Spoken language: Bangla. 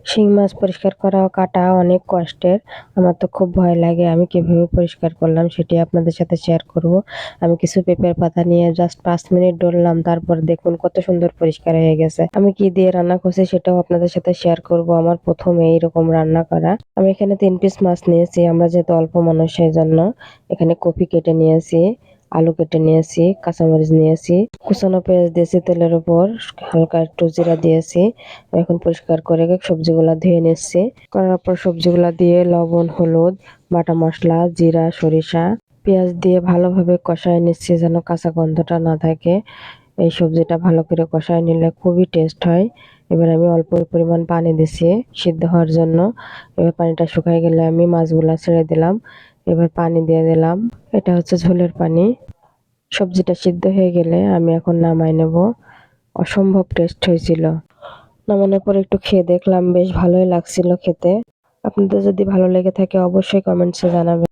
শিং মাছ পরিষ্কার করা ও কাটা অনেক কষ্টের। আমার তো খুব ভয় লাগে। আমি কিভাবে পরিষ্কার করলাম সেটি আপনাদের সাথে শেয়ার করব। আমি কিছু পেঁপের পাতা নিয়ে জাস্ট 5 মিনিট ডললাম, তারপর দেখুন কত সুন্দর পরিষ্কার হয়ে গেছে। আমি কি দিয়ে রান্না করছি সেটাও আপনাদের সাথে শেয়ার করব। আমার প্রথম এইরকম রান্না করা। আমি এখানে 3 পিস মাছ নিয়েছি, আমরা যেহেতু অল্প মানুষ সেই জন্য। এখানে কপি কেটে নিয়েছি, আলু কেটে নিয়েছি, কাঁচামরিচ নিয়েছি, কুচানো পেঁয়াজ দিয়েছি তেলের উপর, হালকা একটু জিরা দিয়েছি। এখন পরিষ্কার করে সবজিগুলা ধুয়ে নিচ্ছি। করার পর সবজিগুলা দিয়ে লবণ, হলুদ, বাটা মশলা, জিরা, সরিষা, পেঁয়াজ দিয়ে ভালোভাবে কষায় নিচ্ছি যেন কাঁচা গন্ধটা না থাকে। এই সবজিটা ভালো করে কষায় নিলে খুবই টেস্ট হয়। এবার আমি অল্প পরিমাণ পানি দিছি সিদ্ধ হওয়ার জন্য। এবার পানিটা শুকায় গেলে আমি মাছগুলা ছেড়ে দিলাম। এবার পানি দিয়ে দিলাম। এটা হচ্ছে ঝোলের পানি। সবজিটা সিদ্ধ হয়ে গেলে আমি এখন নামাই নেব। অসম্ভব টেস্ট হয়েছিল। নামানোর পর একটু খেয়ে দেখলাম, বেশ ভালোই লাগছিল খেতে। আপনাদের যদি ভালো লেগে থাকে অবশ্যই কমেন্টসে জানাবেন।